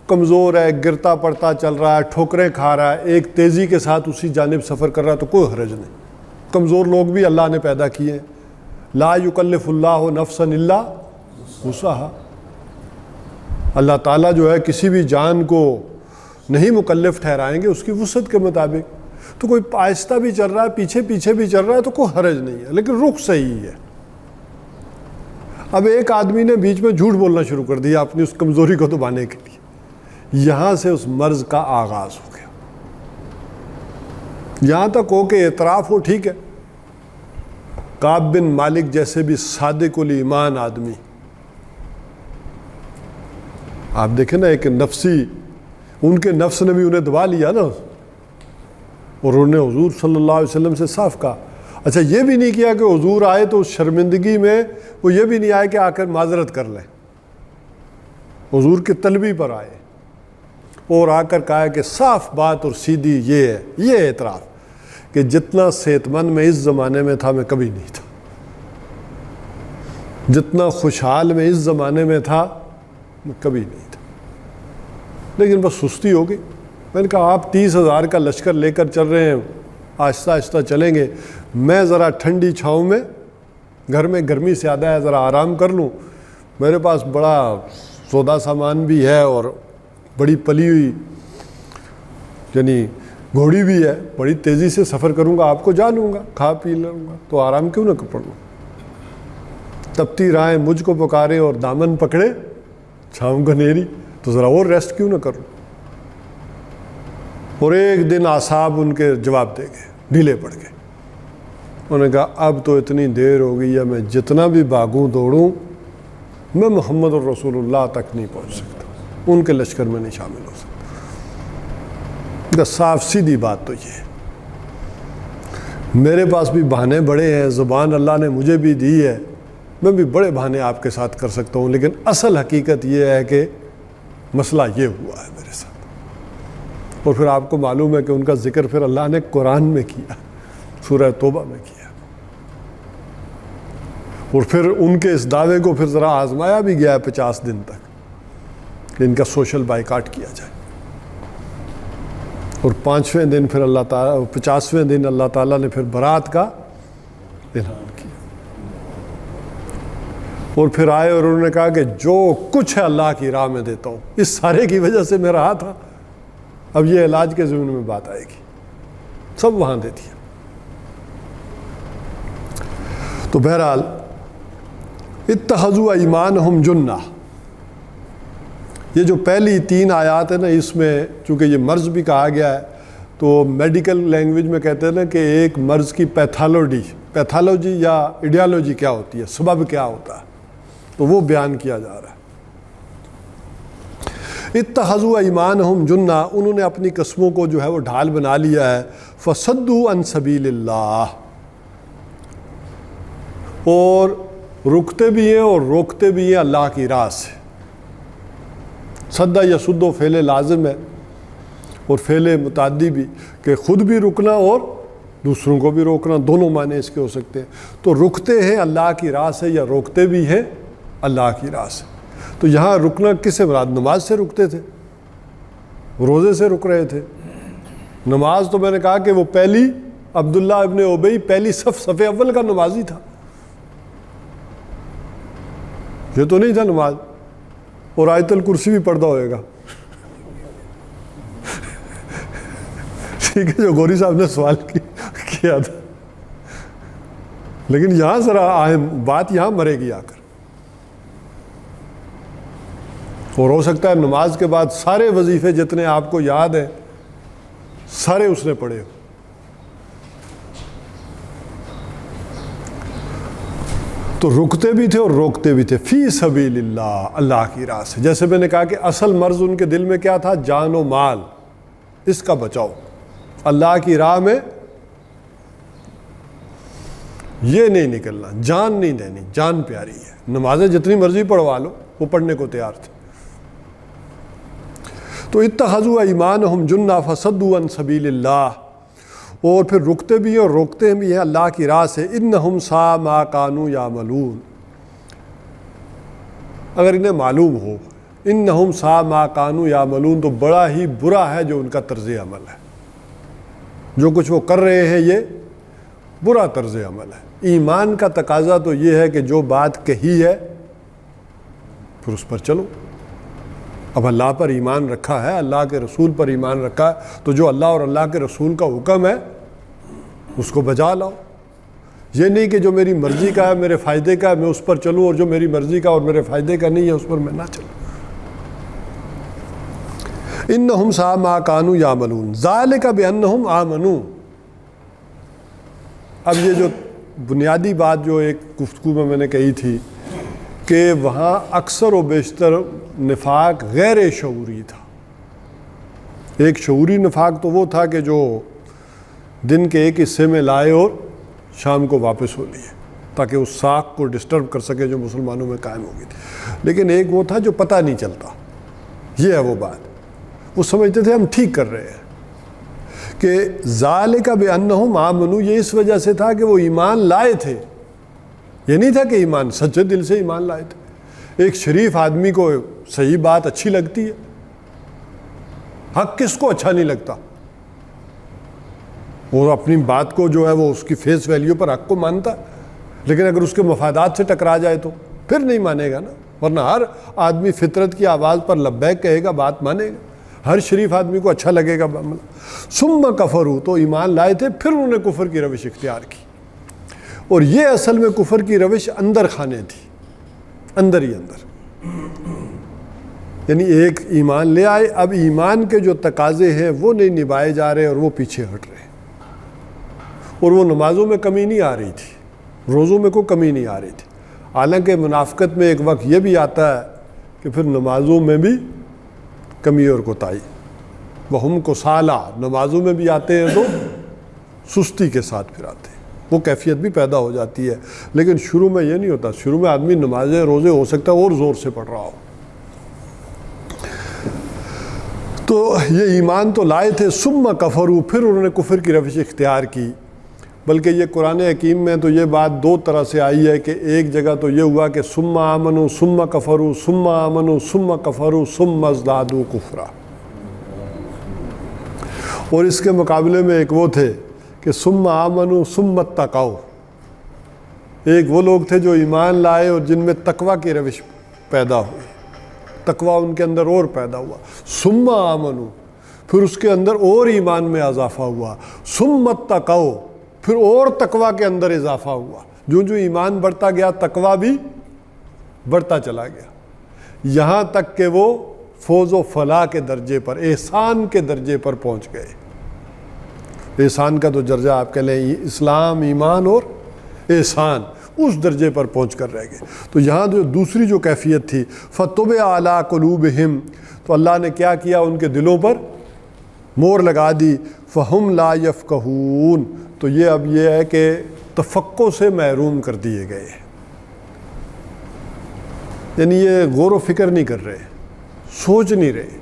کمزور ہے، گرتا پڑتا چل رہا ہے، ٹھوکریں کھا رہا ہے، ایک تیزی کے ساتھ اسی جانب سفر کر رہا ہے تو کوئی حرج نہیں. کمزور لوگ بھی اللہ نے پیدا کیے ہیں. لا یکلف اللہ نفسا الا وسعہا. اللہ تعالیٰ جو ہے کسی بھی جان کو نہیں مکلف ٹھہرائیں گے اس کی وسعت کے مطابق. تو کوئی آہستہ بھی چل رہا ہے، پیچھے پیچھے بھی چل رہا ہے تو کوئی حرج نہیں ہے، لیکن رخ صحیح ہے. اب ایک آدمی نے بیچ میں جھوٹ بولنا شروع کر دیا اپنی اس کمزوری کو دبانے کے لیے، یہاں سے اس مرض کا آغاز ہو گیا. یہاں تک ہو کہ اعتراف ہو، ٹھیک ہے، کعب بن مالک جیسے بھی صادق الایمان آدمی، آپ دیکھیں نا، ایک نفسی، ان کے نفس نے بھی انہیں دبا لیا نا، اور انہوں نے حضور صلی اللہ علیہ وسلم سے صاف کہا. اچھا یہ بھی نہیں کیا کہ حضور آئے تو اس شرمندگی میں وہ یہ بھی نہیں آئے کہ آ کر معذرت کر لیں. حضور کی طلبی پر آئے اور آ کر کہا کہ صاف بات اور سیدھی یہ ہے، یہ اعتراف کہ جتنا صحت مند میں اس زمانے میں تھا میں کبھی نہیں تھا، جتنا خوشحال میں اس زمانے میں تھا میں کبھی نہیں تھا، لیکن بس سستی ہو گئی. میں نے کہا آپ 30,000 کا لشکر لے کر چل رہے ہیں، آہستہ آہستہ چلیں گے، میں ذرا ٹھنڈی چھاؤں میں، گھر میں گرمی زیادہ ہے، ذرا آرام کر لوں. میرے پاس بڑا سودا سامان بھی ہے اور بڑی پلی ہوئی یعنی گھوڑی بھی ہے، بڑی تیزی سے سفر کروں گا، آپ کو جا لوں گا، کھا پی لوں گا، تو آرام کیوں نہ پڑ لوں. تپتی راہیں مجھ کو پکارے اور دامن پکڑے چھاؤں گھنیری، تو ذرا اور ریسٹ کیوں نہ کروں. اور ایک دن اعصاب ان کے جواب دے گئے، ڈھیلے پڑ گئے. انہوں نے کہا اب تو اتنی دیر ہو گئی ہے، میں جتنا بھی بھاگوں دوڑوں میں محمد الرسول اللہ تک نہیں پہنچ سکتا، ان کے لشکر میں نہیں شامل ہو سکتا. صاف سیدھی بات تو یہ ہے. میرے پاس بھی بہانے بڑے ہیں، زبان اللہ نے مجھے بھی دی ہے، میں بھی بڑے بہانے آپ کے ساتھ کر سکتا ہوں، لیکن اصل حقیقت یہ ہے کہ مسئلہ یہ ہوا ہے میرے ساتھ. اور پھر آپ کو معلوم ہے کہ ان کا ذکر پھر اللہ نے قرآن میں کیا، سورہ توبہ میں کیا، اور پھر ان کے اس دعوے کو پھر ذرا آزمایا بھی گیا ہے 50 دن تک کہ ان کا سوشل بائیکاٹ کیا جائے. اور 5ویں دن پھر اللہ تعالیٰ 50ویں دن اللہ تعالیٰ نے پھر برات کا اعلان کیا. اور پھر آئے اور انہوں نے کہا کہ جو کچھ ہے اللہ کی راہ میں دیتا ہوں، اس سارے کی وجہ سے میں رہا تھا، اب یہ علاج کے ضمن میں بات آئے گی، سب وہاں دے دیا. تو بہرحال اتخذوا ایمانہم جنہ، یہ جو پہلی 3 آیات ہیں نا، اس میں چونکہ یہ مرض بھی کہا گیا ہے تو میڈیکل لینگویج میں کہتے ہیں نا کہ ایک مرض کی پیتھالوجی یا ایڈیالوجی کیا ہوتی ہے، سبب کیا ہوتا ہے، تو وہ بیان کیا جا رہا ہے. اتخذوا ایمانہم جنہ، انہوں نے اپنی قسموں کو جو ہے وہ ڈھال بنا لیا ہے. فصدوا عن سبیل اللہ، اور رکتے بھی ہیں اور روکتے بھی ہیں اللہ کی راہ سے. صدہ یصد فعل لازم ہے اور فعل متعدی بھی، کہ خود بھی رکنا اور دوسروں کو بھی روکنا، دونوں معنی اس کے ہو سکتے ہیں. تو رکتے ہیں اللہ کی راہ سے یا روکتے بھی ہیں اللہ کی راہ سے. تو یہاں رکنا کس سے مراد؟ نماز سے رکتے تھے، روزے سے رک رہے تھے. نماز تو میں نے کہا کہ وہ پہلی عبداللہ ابن ابی پہلی صف اول کا نمازی تھا، یہ تو نہیں تھا نماز. اور آیت الکرسی بھی پڑھتا ہوئے گا. ٹھیک ہے، جو گوری صاحب نے سوال کیا تھا، لیکن یہاں ذرا بات یہاں مرے گی آ کر. اور ہو سکتا ہے نماز کے بعد سارے وظیفے جتنے آپ کو یاد ہیں سارے اس نے پڑھے ہو. تو رکتے بھی تھے اور روکتے بھی تھے، فی سبیل اللہ، اللہ کی راہ سے۔ جیسے میں نے کہا کہ اصل مرض ان کے دل میں کیا تھا؟ جان و مال، اس کا بچاؤ، اللہ کی راہ میں یہ نہیں نکلنا، جان نہیں دینی، جان پیاری ہے۔ نمازیں جتنی مرضی پڑھوا لو، وہ پڑھنے کو تیار تھے۔ تو اتخذوا ایمانہم جنہ فصدوا عن سبیل اللہ، اور پھر رکتے بھی ہیں اور روکتے بھی ہیں اللہ کی راہ سے۔ انہم ساء ما کانوا یعملون، اگر انہیں معلوم ہو انہم ساء ما کانوا یعملون، تو بڑا ہی برا ہے جو ان کا طرز عمل ہے، جو کچھ وہ کر رہے ہیں یہ برا طرز عمل ہے۔ ایمان کا تقاضا تو یہ ہے کہ جو بات کہی ہے پھر اس پر چلو۔ اب اللہ پر ایمان رکھا ہے، اللہ کے رسول پر ایمان رکھا ہے، تو جو اللہ اور اللہ کے رسول کا حکم ہے اس کو بجا لاؤ۔ یہ نہیں کہ جو میری مرضی کا ہے، میرے فائدے کا ہے، میں اس پر چلوں، اور جو میری مرضی کا اور میرے فائدے کا نہیں ہے اس پر میں نہ چلوں۔ انہم ساء ما کانوا یعملون ذالک بانہم آمنوا۔ اب یہ جو بنیادی بات جو ایک گفتگو میں نے کہی تھی کہ وہاں اکثر و بیشتر نفاق غیر شعوری تھا۔ ایک شعوری نفاق تو وہ تھا کہ جو دن کے ایک حصے میں لائے اور شام کو واپس ہو لیے تاکہ اس ساکھ کو ڈسٹرب کر سکے جو مسلمانوں میں قائم ہو گئی تھی۔ لیکن ایک وہ تھا جو پتہ نہیں چلتا، یہ ہے وہ بات، وہ سمجھتے تھے ہم ٹھیک کر رہے ہیں۔ کہ ذالک بانہم آمنوا، یہ اس وجہ سے تھا کہ وہ ایمان لائے تھے، یہ نہیں تھا کہ ایمان سچے دل سے ایمان لائے تھے۔ ایک شریف آدمی کو صحیح بات اچھی لگتی ہے، حق کس کو اچھا نہیں لگتا؟ وہ اپنی بات کو جو ہے وہ اس کی فیس ویلیو پر حق کو مانتا ہے، لیکن اگر اس کے مفادات سے ٹکرا جائے تو پھر نہیں مانے گا نا، ورنہ ہر آدمی فطرت کی آواز پر لبیک کہے گا، بات مانے گا، ہر شریف آدمی کو اچھا لگے گا معاملہ۔ ثم کفروا، تو ایمان لائے تھے پھر انہوں نے کفر کی روش اختیار کی، اور یہ اصل میں کفر کی روش اندر خانے تھی، اندر ہی اندر، یعنی ایک ایمان لے آئے، اب ایمان کے جو تقاضے ہیں وہ نہیں نبھائے جا رہے اور وہ پیچھے ہٹ رہے، اور وہ نمازوں میں کمی نہیں آ رہی تھی، روزوں میں کوئی کمی نہیں آ رہی تھی۔ حالانکہ منافقت میں ایک وقت یہ بھی آتا ہے کہ پھر نمازوں میں بھی کمی اور کوتاہی، وہم کسالى، نمازوں میں بھی آتے ہیں تو سستی کے ساتھ پھر آتے ہیں، وہ کیفیت بھی پیدا ہو جاتی ہے۔ لیکن شروع میں یہ نہیں ہوتا، شروع میں آدمی نمازیں روزے ہو سکتا ہے اور زور سے پڑھ رہا ہو۔ تو یہ ایمان تو لائے تھے، ثم کفروا، پھر انہوں نے کفر کی روش اختیار کی۔ بلکہ یہ قرآن حکیم میں تو یہ بات دو طرح سے آئی ہے کہ ایک جگہ تو یہ ہوا کہ ثم آمنوا ثم کفروا ثم آمنوا ثم کفروا ثم ازدادوا کفرا، اور اس کے مقابلے میں ایک وہ تھے کہ ثم آمنوا ثم اتقوا، ایک وہ لوگ تھے جو ایمان لائے اور جن میں تقوی کی روش پیدا ہوئی، تقوی ان کے اندر اور پیدا ہوا۔ ثم آمنوا، پھر اس کے اندر اور ایمان میں اضافہ ہوا۔ ثم اتقوا، پھر اور تقوی کے اندر اضافہ ہوا۔ جو جو ایمان بڑھتا گیا تقوی بھی بڑھتا چلا گیا، یہاں تک کہ وہ فوز و فلاح کے درجے پر، احسان کے درجے پر پہنچ گئے۔ احسان کا تو درجہ آپ کہہ لیں اسلام، ایمان اور احسان، اس درجے پر پہنچ کر رہ گئے۔ تو یہاں جو دوسری جو کیفیت تھی، فَطُبِعَ عَلَىٰ قُلُوبِهِمْ، تو اللہ نے کیا کیا؟ ان کے دلوں پر مور لگا دی۔ فَهُمْ لَا يَفْقَهُونَ، تو یہ اب یہ ہے کہ تفقہ سے محروم کر دیے گئے، یعنی یہ غور و فکر نہیں کر رہے، سوچ نہیں رہے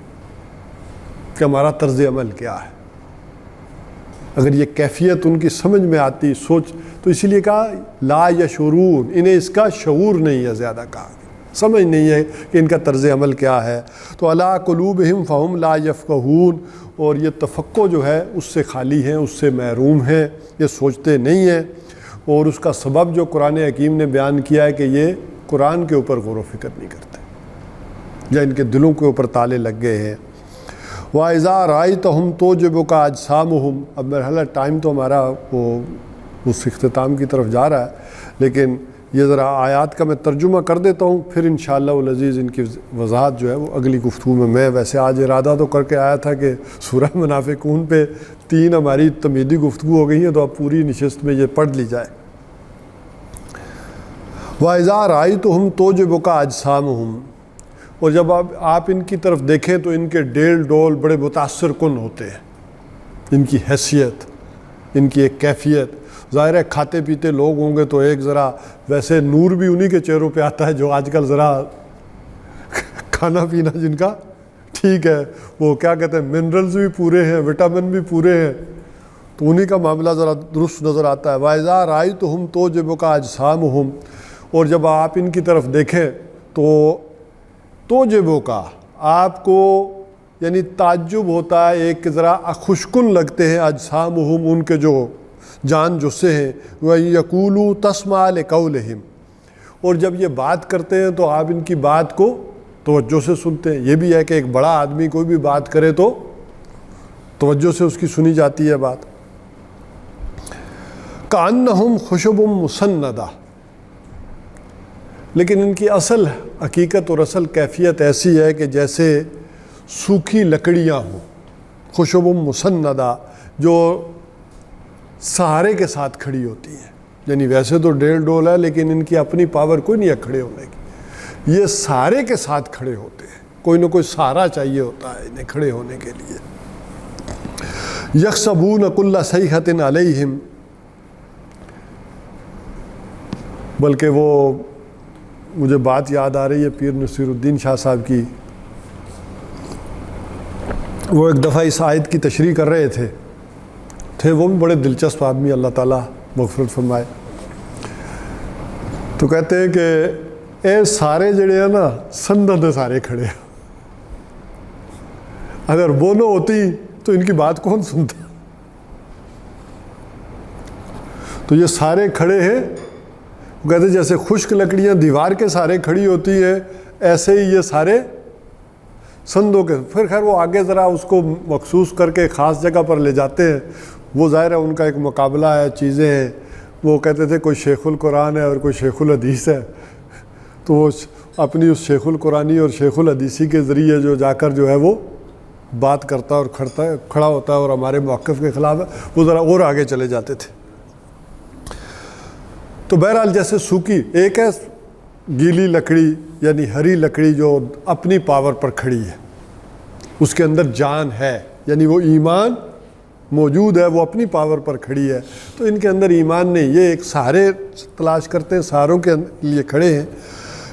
کہ ہمارا طرز عمل کیا ہے۔ اگر یہ کیفیت ان کی سمجھ میں آتی، سوچ، تو اسی لیے کہا لا یشعرون، انہیں اس کا شعور نہیں ہے، زیادہ کہا سمجھ نہیں ہے کہ ان کا طرز عمل کیا ہے۔ تو علی قلوبہم فہم لا یفقہون، اور یہ تفقہ جو ہے اس سے خالی ہیں، اس سے محروم ہیں، یہ سوچتے نہیں ہیں۔ اور اس کا سبب جو قرآن حکیم نے بیان کیا ہے کہ یہ قرآن کے اوپر غور و فکر نہیں کرتے، یا ان کے دلوں کے اوپر تالے لگ گئے ہیں۔ وَإِذَا رَأَيْتَهُمْ تُعْجِبُكَ أَجْسَامُهُمْ، اب میرا ٹائم تو ہمارا وہ اس اختتام کی طرف جا رہا ہے، لیکن یہ ذرا آیات کا میں ترجمہ کر دیتا ہوں، پھر انشاءاللہ العزیز ان کی وضاحت جو ہے وہ اگلی گفتگو میں ویسے آج ارادہ تو کر کے آیا تھا کہ سورہ منافقون پہ 3 ہماری تمہیدی گفتگو ہو گئی ہیں، تو اب پوری نشست میں یہ پڑھ لی جائے۔ وَإِذَا رَأَيْتُهُمْ تُعْجِبُكَ أَجْسَامُهُمْ، اور جب آپ ان کی طرف دیکھیں تو ان کے ڈیل ڈول بڑے متاثر کن ہوتے ہیں، ان کی حیثیت، ان کی ایک کیفیت۔ ظاہر ہے کھاتے پیتے لوگ ہوں گے تو ایک ذرا ویسے نور بھی انہی کے چہروں پہ آتا ہے جو آج کل ذرا کھانا پینا جن کا ٹھیک ہے، وہ کیا کہتے ہیں منرلز بھی پورے ہیں، وٹامن بھی پورے ہیں، تو انہی کا معاملہ ذرا درست نظر آتا ہے۔ وَإِذَا رَأَيْتُهُمْ تُعْجِبُكَ أَجْسَامُهُمْ، اور جب آپ ان کی طرف دیکھیں تو تُعْجِبُكَ، آپ کو یعنی تعجب ہوتا ہے، ایک ذرا خوشکن لگتے ہیں، اجسامہم، ان کے جو جان جسے ہیں، وَيَقُولُوا تَسْمَعُ لِقَوْلِهِمْ، اور جب یہ بات کرتے ہیں تو آپ ان کی بات کو توجہ سے سنتے ہیں۔ یہ بھی ہے کہ ایک بڑا آدمی کوئی بھی بات کرے تو توجہ سے اس کی سنی جاتی ہے بات۔ كَأَنَّهُمْ خُشُبٌ مُّسَنَّدَةٌ، لیکن ان کی اصل حقیقت اور اصل کیفیت ایسی ہے کہ جیسے سوکھی لکڑیاں ہوں، خشب مسندہ، جو سہارے کے ساتھ کھڑی ہوتی ہیں، یعنی ویسے تو ڈیل ڈول ہے لیکن ان کی اپنی پاور کوئی نہیں ہے کھڑے ہونے کی، یہ سہارے کے ساتھ کھڑے ہوتے ہیں، کوئی نہ کوئی سہارا چاہیے ہوتا ہے انہیں کھڑے ہونے کے لیے۔ یحسبون کل صیحۃ علیہم، بلکہ وہ مجھے بات یاد آ رہی ہے پیر نصیر الدین شاہ صاحب کی، وہ ایک دفعہ اس آیت کی تشریح کر رہے تھے وہ بھی بڑے دلچسپ آدمی، اللہ تعالیٰ مغفرت فرمائے۔ تو کہتے ہیں کہ اے سارے جڑے ہیں نا سندھ سارے کھڑے ہیں، اگر وہ نہ ہوتی تو ان کی بات کون سنتا؟ تو یہ سارے کھڑے ہیں، وہ کہتے ہیں جیسے خشک لکڑیاں دیوار کے سارے کھڑی ہوتی ہیں، ایسے ہی یہ سارے سندوں کے۔ پھر خیر وہ آگے ذرا اس کو مخصوص کر کے خاص جگہ پر لے جاتے ہیں، وہ ظاہر ہے ان کا ایک مقابلہ ہے، چیزیں ہیں۔ وہ کہتے تھے کوئی شیخ القرآن ہے اور کوئی شیخ الحدیث ہے، تو وہ اپنی اس شیخ القرآنی اور شیخ الحدیثی کے ذریعے جو جا کر جو ہے وہ بات کرتا اور کھڑا ہوتا ہے اور ہمارے موقف کے خلاف ہے، وہ ذرا اور آگے چلے جاتے تھے۔ تو بہرحال جیسے سوکھی ایک ہے گیلی لکڑی یعنی ہری لکڑی جو اپنی پاور پر کھڑی ہے، اس کے اندر جان ہے، یعنی وہ ایمان موجود ہے، وہ اپنی پاور پر کھڑی ہے، تو ان کے اندر ایمان نہیں، یہ ایک سہارے تلاش کرتے ہیں، سہاروں کے لیے کھڑے ہیں۔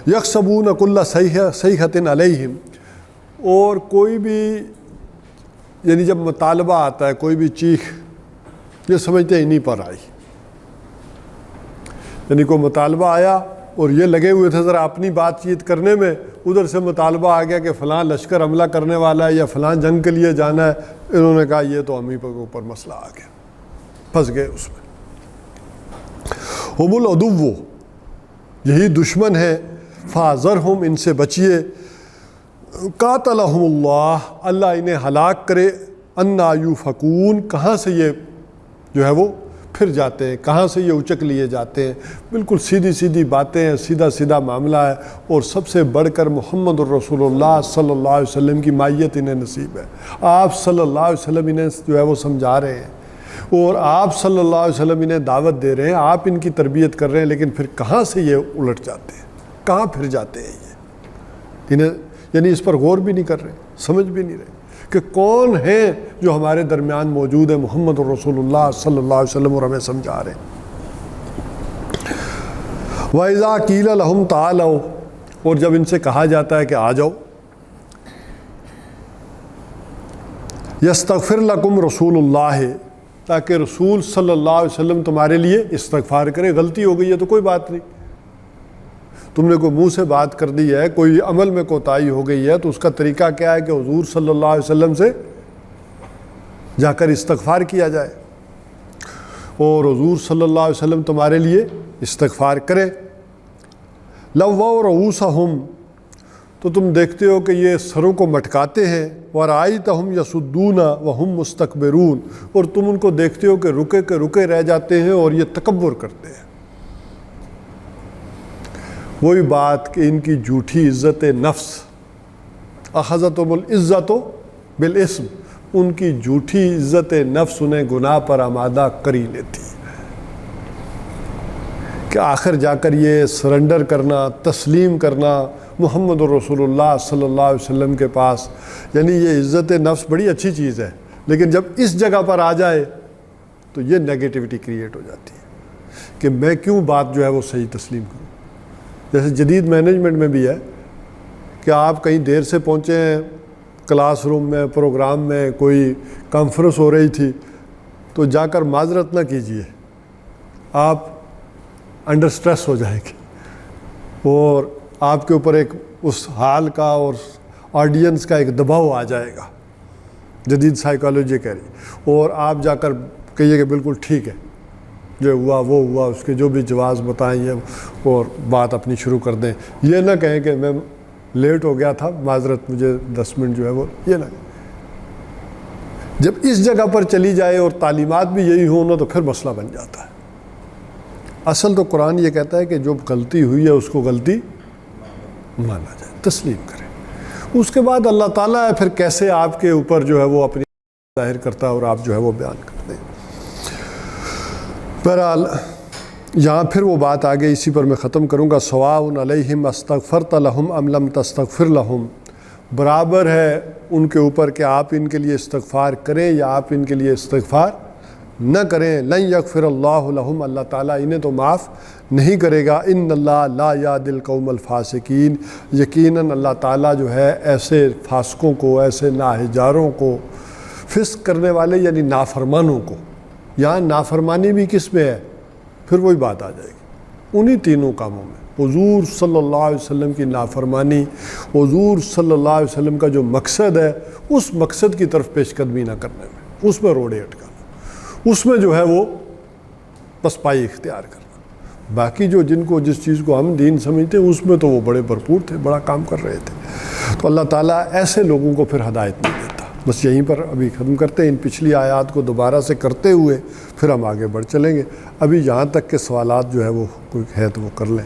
یحسبون کل صیحۃ علیہم، اور کوئی بھی یعنی جب مطالبہ آتا ہے، کوئی بھی چیخ، یہ سمجھتے ہیں انہی پر آئی، یعنی کوئی مطالبہ آیا اور یہ لگے ہوئے تھے ذرا اپنی بات چیت کرنے میں، ادھر سے مطالبہ آ گیا کہ فلاں لشکر حملہ کرنے والا ہے یا فلاں جنگ کے لیے جانا ہے، انہوں نے کہا یہ تو ہم ہی کے اوپر مسئلہ آ گیا، پھنس گئے اس میں۔ ہم العدو، یہی دشمن ہے، فاحذرہم، ان سے بچیے، قاتلہم اللہ، اللہ انہیں ہلاک کرے، انا یوفکون، کہاں سے یہ جو ہے وہ پھر جاتے ہیں، کہاں سے یہ اچک لیے جاتے ہیں۔ بالکل سیدھی سیدھی باتیں ہیں، سیدھا سیدھا معاملہ ہے، اور سب سے بڑھ کر محمد الرسول اللہ صلی اللہ علیہ وسلم کی مائیت انہیں نصیب ہے۔ آپ صلی اللہ علیہ وسلم انہیں جو ہے وہ سمجھا رہے ہیں، اور آپ صلی اللہ علیہ وسلم انہیں دعوت دے رہے ہیں، آپ ان کی تربیت کر رہے ہیں، لیکن پھر کہاں سے یہ الٹ جاتے ہیں، کہاں پھر جاتے ہیں یہ، انہیں یعنی اس پر غور بھی نہیں کر رہے، سمجھ بھی نہیں رہے کہ کون ہیں جو ہمارے درمیان موجود ہے، محمد الرسول اللہ صلی اللہ علیہ وسلم، اور ہمیں سمجھا رہے ہیں۔ وَإِذَا قِيلَ لَهُمْ تَعَالَوْا، اور جب ان سے کہا جاتا ہے کہ آ جاؤ، يَسْتَغْفِرْ لَكُمْ رسول اللہ، تاکہ رسول صلی اللہ علیہ وسلم تمہارے لیے استغفار کرے، غلطی ہو گئی ہے تو کوئی بات نہیں، تم نے کوئی منہ سے بات کر دی ہے، کوئی عمل میں کوتاہی ہو گئی ہے، تو اس کا طریقہ کیا ہے کہ حضور صلی اللہ علیہ وسلم سے جا کر استغفار کیا جائے، اور حضور صلی اللہ علیہ وسلم تمہارے لیے استغفار کرے۔ لَوَّوْا رُؤُوسَهُمْ، تو تم دیکھتے ہو کہ یہ سروں کو مٹکاتے ہیں، وَرَأَيْتَهُمْ يَصُدُّونَ وَهُمْ مُسْتَكْبِرُونَ، اور تم ان کو دیکھتے ہو کہ رکے کے رکے رہ جاتے ہیں اور یہ تکبر کرتے ہیں۔ وہی بات کہ ان کی جھوٹی عزت نفس، اخذتہم العزت بالاسم، ان کی جھوٹی عزت نفس انہیں گناہ پر آمادہ کر ہی لیتی ہے، کہ آخر جا کر یہ سرنڈر کرنا، تسلیم کرنا محمد رسول اللہ صلی اللہ علیہ وسلم کے پاس، یعنی یہ عزت نفس بڑی اچھی چیز ہے، لیکن جب اس جگہ پر آ جائے تو یہ نیگیٹیوٹی کریٹ ہو جاتی ہے کہ میں کیوں بات جو ہے وہ صحیح تسلیم کروں۔ جیسے جدید مینجمنٹ میں بھی ہے کہ آپ کہیں دیر سے پہنچے ہیں، کلاس روم میں، پروگرام میں کوئی کانفرنس ہو رہی تھی، تو جا کر معذرت نہ کیجیے، آپ انڈر سٹریس ہو جائے گی اور آپ کے اوپر ایک اس حال کا اور آڈینس کا ایک دباؤ آ جائے گا، جدید سائیکالوجی کہہ رہی، اور آپ جا کر کہیے کہ بالکل ٹھیک ہے، جو ہوا وہ ہوا، اس کے جو بھی جواز بتائیں اور بات اپنی شروع کر دیں۔ یہ نہ کہیں کہ میں لیٹ ہو گیا تھا، معذرت، مجھے 10 منٹ جو ہے وہ، یہ نہ کہیں۔ جب اس جگہ پر چلی جائے اور تعلیمات بھی یہی ہوں نا تو پھر مسئلہ بن جاتا ہے۔ اصل تو قرآن یہ کہتا ہے کہ جو غلطی ہوئی ہے اس کو غلطی مانا جائے، تسلیم کرے۔ اس کے بعد اللہ تعالیٰ ہے پھر کیسے آپ کے اوپر جو ہے وہ اپنی ظاہر کرتا ہے اور آپ جو ہے وہ بیان کرتے ہیں۔ بہرحال یہاں پھر وہ بات آگے، اسی پر میں ختم کروں گا، سواء علیہم استغفرت لہم ام لم تستغفر لہم، برابر ہے ان کے اوپر کہ آپ ان کے لیے استغفار کریں یا آپ ان کے لیے استغفار نہ کریں، لن یغفر اللہ لہم، اللہ تعالیٰ انہیں تو معاف نہیں کرے گا، ان اللہ لا یہدی القوم الفاسقین، یقیناً اللہ تعالیٰ جو ہے ایسے فاسقوں کو، ایسے ناہجاروں کو، فسق کرنے والے یعنی نافرمانوں کو، یہاں نافرمانی بھی کس میں ہے، پھر وہی بات آ جائے گی، انہی تینوں کاموں میں حضور صلی اللہ علیہ وسلم کی نافرمانی، حضور صلی اللہ علیہ وسلم کا جو مقصد ہے اس مقصد کی طرف پیش قدمی نہ کرنے میں، اس میں روڑے اٹکانا، اس میں جو ہے وہ بس پائی اختیار کرنا۔ باقی جو جن کو جس چیز کو ہم دین سمجھتے ہیں اس میں تو وہ بڑے بھرپور تھے، بڑا کام کر رہے تھے، تو اللہ تعالیٰ ایسے لوگوں کو پھر ہدایت نہیں دیتا۔ بس یہیں پر ابھی ختم کرتے ہیں، ان پچھلی آیات کو دوبارہ سے کرتے ہوئے پھر ہم آگے بڑھ چلیں گے۔ ابھی یہاں تک کے سوالات جو ہے وہ کوئی ہے تو وہ کر لیں۔